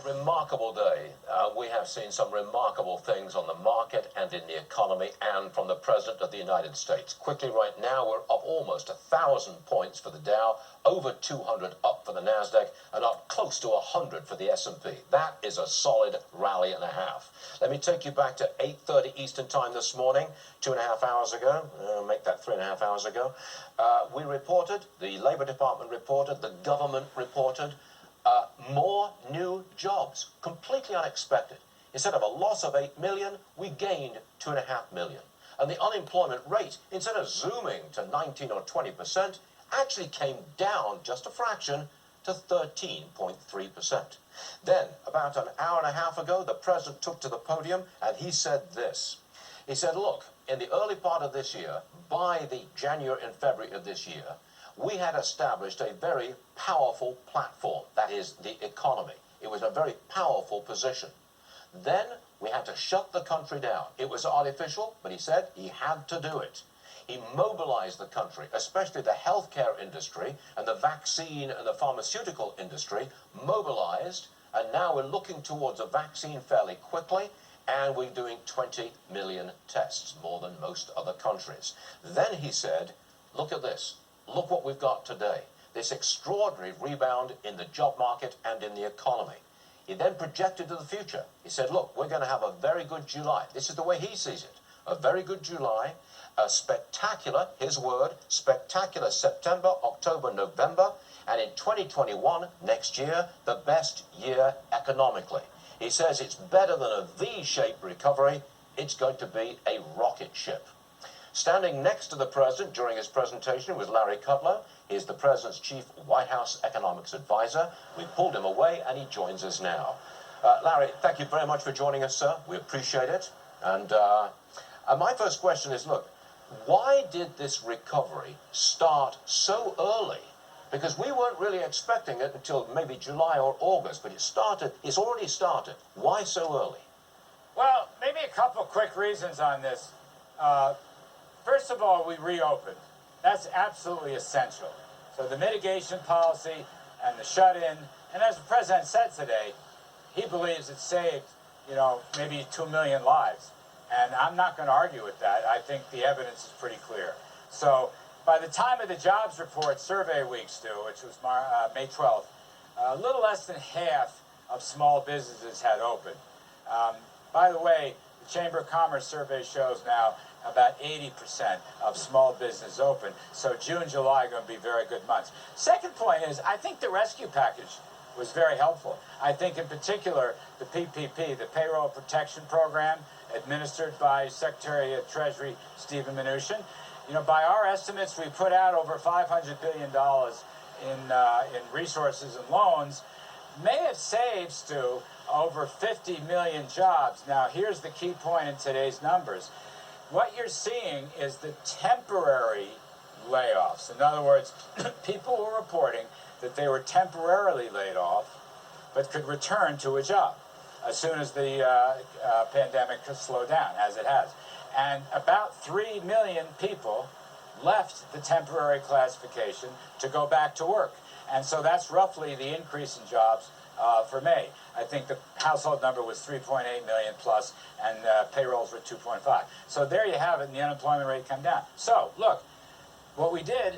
Remarkable day. We have seen some remarkable things on the market and in the economy and from the President of the United States. Quickly right now, we're up almost 1,000 points for the Dow, over 200 up for the NASDAQ, and up close to 100 for the S&P. That is a solid rally and a half. Let me take you back to 8:30 Eastern Time this morning, 2.5 hours ago. Make that 3.5 hours ago. We reported, the Labor Department reported, the government reported, more new jobs, completely unexpected. Instead of a loss of 8 million, we gained 2.5 million. And the unemployment rate, instead of zooming to 19 or 20%, actually came down just a fraction to 13.3%. Then, about an hour and a half ago, the President took to the podium and he said this. He said, look, in the early part of this year, by the January and February of this year, we had established a very powerful platform, that is, the economy. It was a very powerful position. Then we had to shut the country down. It was artificial, but he said he had to do it. He mobilized the country, especially the healthcare industry and the vaccine and the pharmaceutical industry, mobilized, and now we're looking towards a vaccine fairly quickly, and we're doing 20 million tests, more than most other countries. Then he said, look at this. Look what we've got today, this extraordinary rebound in the job market and in the economy. He then projected to the future. He said, look, we're going to have a very good July. This is the way he sees it. A very good July, a spectacular, his word, spectacular September, October, November, and in 2021, next year, the best year economically. He says it's better than a V-shaped recovery. It's going to be a rocket ship. Standing next to the President during his presentation was Larry Kudlow. He is the President's chief White House economics advisor. We pulled him away, and he joins us now. Larry, thank you very much for joining us, sir. We appreciate it. And my first question is, look, why did this recovery start so early? Because we weren't really expecting it until maybe July or August, but it's already started. Why so early? Well, maybe a couple quick reasons on this. First of all, we reopened. That's absolutely essential. So the mitigation policy and the shut-in, and as the President said today, he believes it saved, maybe 2 million lives. And I'm not going to argue with that. I think the evidence is pretty clear. So by the time of the jobs report survey week, Stu, which was May 12th, a little less than half of small businesses had opened. By the way, the Chamber of Commerce survey shows now about 80% of small business open. So June, July are going to be very good months. Second point is, I think the rescue package was very helpful. I think in particular, the PPP, the Payroll Protection Program, administered by Secretary of Treasury Stephen Mnuchin. By our estimates, we put out over $500 billion in resources and loans, may have saved, Stu, over 50 million jobs. Now, here's the key point in today's numbers. What you're seeing is the temporary layoffs. In other words, people were reporting that they were temporarily laid off, but could return to a job as soon as the pandemic could slow down, as it has. And about 3 million people left the temporary classification to go back to work. And so that's roughly the increase in jobs for May. I think the household number was 3.8 million plus, and payrolls were 2.5. So there you have it, and the unemployment rate come down. So, look, what we did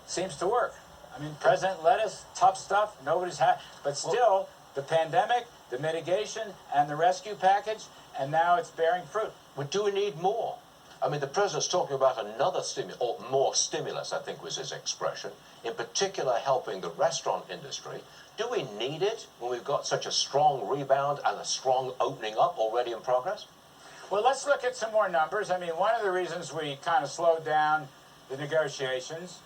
seems to work. I mean, President led us, tough stuff, nobody's happy, but still, the pandemic, the mitigation, and the rescue package, and now it's bearing fruit. But do we need more? I mean, the President's talking about another stimulus, or more stimulus, I think was his expression, in particular helping the restaurant industry. Do we need it when we've got such a strong rebound and a strong opening up already in progress? Well, let's look at some more numbers. I mean, one of the reasons we kind of slowed down the negotiations,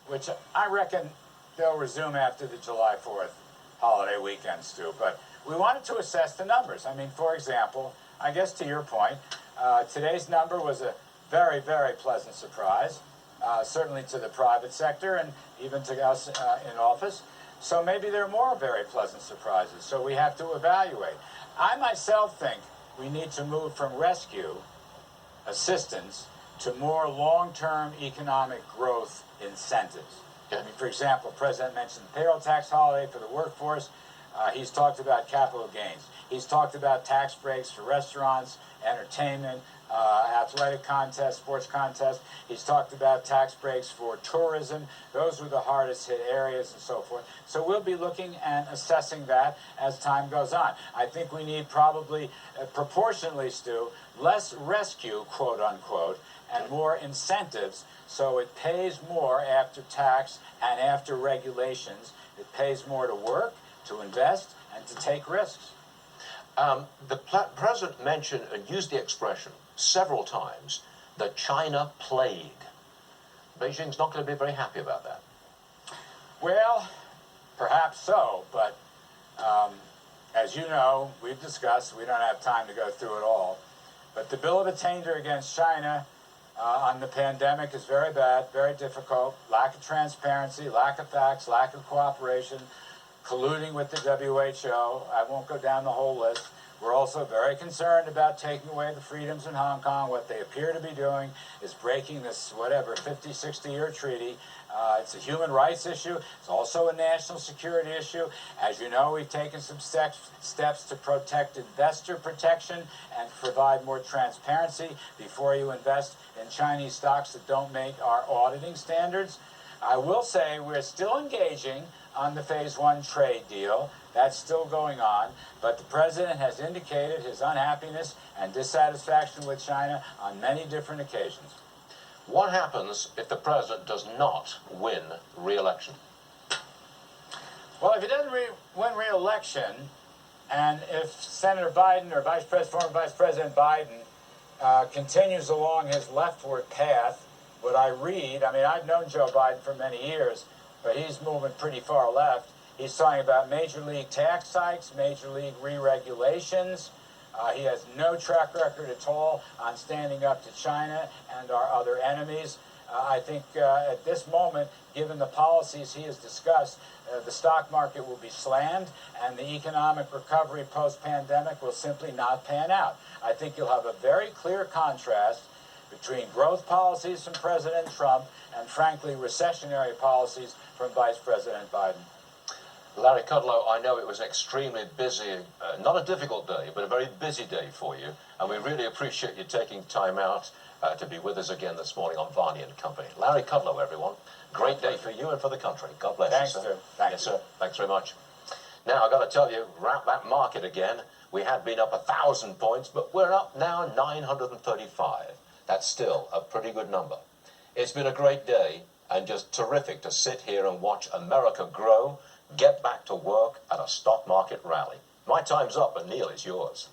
which I reckon they'll resume after the July 4th holiday weekend, Stu, but we wanted to assess the numbers. I mean, for example, I guess to your point, today's number was a very, very pleasant surprise, certainly to the private sector and even to us in office. So maybe there are more very pleasant surprises. So we have to evaluate. I myself think we need to move from rescue assistance to more long-term economic growth incentives. I mean, for example, the President mentioned the payroll tax holiday for the workforce. He's talked about capital gains. He's talked about tax breaks for restaurants, entertainment, athletic contests, sports contests. He's talked about tax breaks for tourism. Those were the hardest hit areas and so forth. So we'll be looking and assessing that as time goes on. I think we need probably, proportionally, Stu, less rescue, quote unquote, and more incentives so it pays more after tax and after regulations. It pays more to work, to invest, and to take risks. The president mentioned and used the expression several times, the China plague. Beijing's not going to be very happy about that. Well, perhaps so, but as you know, we've discussed, we don't have time to go through it all, but the bill of attainder against China on the pandemic is very bad, very difficult, lack of transparency, lack of facts, lack of cooperation, colluding with the WHO. I won't go down the whole list. We're also very concerned about taking away the freedoms in Hong Kong. What they appear to be doing is breaking this, 50, 60-year treaty. It's a human rights issue. It's also a national security issue. As you know, we've taken some steps to protect investor protection and provide more transparency before you invest in Chinese stocks that don't make our auditing standards. I will say we're still engaging on the Phase 1 trade deal. That's still going on, but the president has indicated his unhappiness and dissatisfaction with China on many different occasions. What happens if the president does not win re-election? Well, if he doesn't win re-election, and if Senator Biden or former Vice President Biden continues along his leftward path, what I read, I've known Joe Biden for many years, but he's moving pretty far left. He's talking about major league tax hikes, major league re-regulations. He has no track record at all on standing up to China and our other enemies. I think at this moment, given the policies he has discussed, the stock market will be slammed and the economic recovery post-pandemic will simply not pan out. I think you'll have a very clear contrast between growth policies from President Trump and, frankly, recessionary policies from Vice President Biden. Larry Kudlow, I know it was extremely busy, not a difficult day, but a very busy day for you, and we really appreciate you taking time out to be with us again this morning on Varney and Company. Larry Kudlow, everyone. Great day for you and for the country. God bless Thanks, you, sir. Thanks. Yes, sir. Thanks very much. Now, I've got to tell you, wrap that market again. We had been up 1,000 points, but we're up now 935. That's still a pretty good number. It's been a great day and just terrific to sit here and watch America grow, get back to work at a stock market rally. My time's up, and Neil, it's yours.